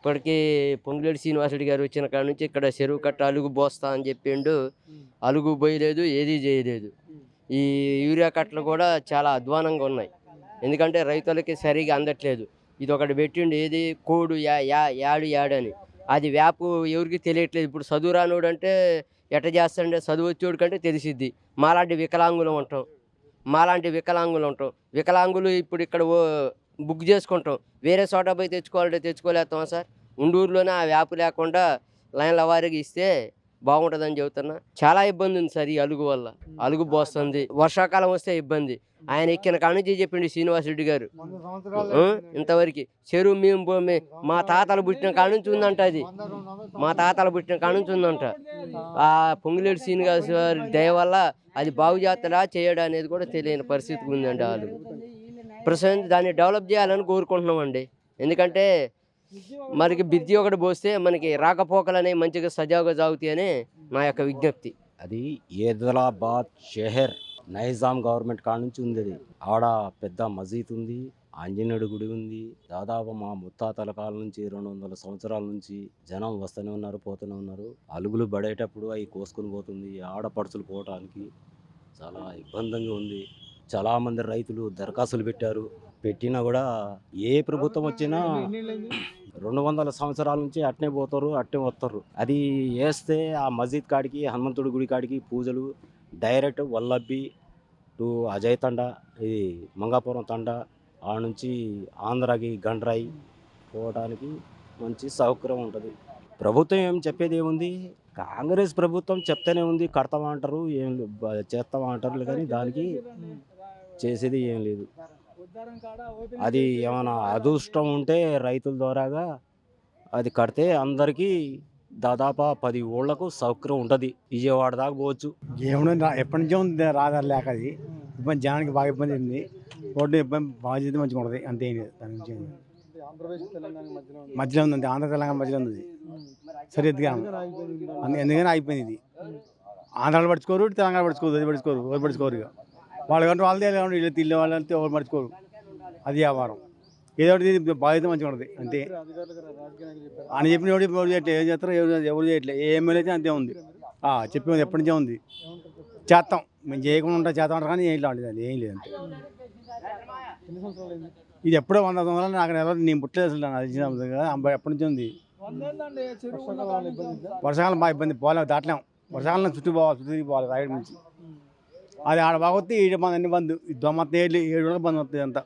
ఇప్పటికీ పొంగులేటి శ్రీనివాసరెడ్డి గారు వచ్చిన కాడ నుంచి ఇక్కడ చెరువు కట్ట అలుగు పోస్తా అని చెప్పిండు. అలుగు పోయలేదు, ఏదీ చేయలేదు. ఈ యూరియా కట్టలు కూడా చాలా అధ్వానంగా ఉన్నాయి. ఎందుకంటే రైతులకి సరిగా అందట్లేదు. ఇది ఒకటి పెట్టిండు, ఏది కోడు యాడని, అది వేపు ఎవరికి తెలియట్లేదు. ఇప్పుడు చదువు రానోడు అంటే ఎట్ట చేస్తాడంటే చదువు వచ్చేవాడు కంటే తెలిసిద్ది. మాలాంటి వికలాంగులు ఉంటాం. వికలాంగులు ఇప్పుడు ఇక్కడ బుక్ చేసుకుంటాం. వేరే చోట పోయి తెచ్చుకోవాలంటే తెచ్చుకోలేస్తామా సార్? ఉండూరులోనే ఆ వ్యాపు లేకుండా లైన్ల వారీగా ఇస్తే బాగుంటుందని చెబుతున్నా. చాలా ఇబ్బంది ఉంది సార్ ఈ అలుగు వల్ల. అలుగు పోస్తుంది, వర్షాకాలం వస్తే ఇబ్బంది. ఆయన ఎక్కిన కాడ నుంచి చెప్పిండు శ్రీనివాసరెడ్డి గారు. ఇంతవరకు చెరువు మా తాతలు పుట్టిన కాడ నుంచి ఉందంట. అది మా తాతలు పుట్టిన కాడ నుంచి ఉందంట. ఆ పొంగులేటి శ్రీనివాస గారి దయ వల్ల అది బాగు చేస్తాడా చేయడా అనేది కూడా తెలియని పరిస్థితికి ఉందండి. వాళ్ళు ప్రస్తుతం దాన్ని డెవలప్ చేయాలని కోరుకుంటున్నామండి. ఎందుకంటే మనకి బిద్ది ఒకటి పోస్తే మనకి రాకపోకలు అనేవి మంచిగా సజావుగా సాగుతాయని నా యొక్క విజ్ఞప్తి. అది ఏదలాబాద్ షెహర్ నైజాం గవర్నమెంట్ కాడ నుంచి ఉంది. అది ఆడ పెద్ద మసీద్ ఉంది, ఆంజనేయుడి గుడి ఉంది. దాదాపు మా ముత్తాతల కాలం నుంచి 200 సంవత్సరాల నుంచి జనం వస్తూనే ఉన్నారు, పోతూనే ఉన్నారు. అలుగులు పడేటప్పుడు అవి కోసుకొని పోతుంది. ఆడపడుచులు పోవటానికి చాలా ఇబ్బందిగా ఉంది. చాలామంది రైతులు దరఖాస్తులు పెట్టినా కూడా ఏ ప్రభుత్వం వచ్చినా 200 సంవత్సరాల నుంచి అట్నే పోతారు, అట్నే వస్తారు. అది వేస్తే ఆ మసీద్ కాడికి, హనుమంతుడి గుడి కాడికి పూజలు డైరెక్ట్ వల్లబ్బి టు అజయ్ తండా, ఇది మంగాపురం తండా, ఆ నుంచి ఆంధ్రాకి గండ్రాయి పోవడానికి మంచి సౌకర్యం ఉంటుంది. ప్రభుత్వం ఏం చెప్పేది ఏముంది? కాంగ్రెస్ ప్రభుత్వం చెప్తూనే ఉంది, కడతామంటారు, ఏం చేస్తామంటారు, కానీ దానికి చేసేది ఏం లేదు. అది ఏమైనా అదృష్టం ఉంటే రైతుల ద్వారాగా అది కడితే అందరికీ దాదాపు 10 ఊళ్ళకు సౌకర్యం ఉంటుంది. విజయవాడ దాకా పోవచ్చు. ఏమన్నా ఎప్పటి నుంచో ఉంది రాదారు లేక, అది ఇబ్బంది, జనానికి బాగా ఇబ్బంది ఉంది. రోడ్డు ఇబ్బంది బాగా చేస్తే మంచిగా ఉంటుంది, అంతే. దాని నుంచి మధ్యలో ఉంది, ఆంధ్ర తెలంగాణ మధ్యలో ఉంది. సరిగ్గా ఎందుకని అయిపోయింది. ఇది ఆంధ్రాలో పడుచుకోరు, తెలంగాణ పడుచుకోరు, అది పడుచుకోరు. ఇక వాళ్ళకంటే వాళ్ళదే ఇల్లు వాళ్ళంటే ఎవరు పడుచుకోరు. అది వ్యాపారం. ఏదో ఒకటి బాధ్యత మంచిగా ఉంటుంది, అంతే. అని చెప్పిన ఎవరు చేయట్లేదు, ఏం చేస్తారో ఎవరు చేయట్లేదు. ఏ ఎమ్మెల్యే అయితే అంతే ఉంది. చెప్పేది ఎప్పటి నుంచే ఉంది. చేస్తాం, మేము చేయకుండా ఉంటాం, చేస్తాం అంటారు, కానీ ఏం లేదు, ఏం లేదు, అంతే. ఇది ఎప్పుడో 100 సంవత్సరాలు నాకు ఎవరు నేను పుట్టలేదు అసలు. అది ఎప్పటి నుంచి ఉంది. వర్షాకాలం బాగా ఇబ్బంది, పోలేము, దాటలేము. వర్షాకాలం చుట్టూ పోవాలి రాయడం నుంచి. అది ఆడ బాగొస్తే ఈడ అన్ని బంద్. మొత్తం 7 బంద్ వస్తుంది అంతా.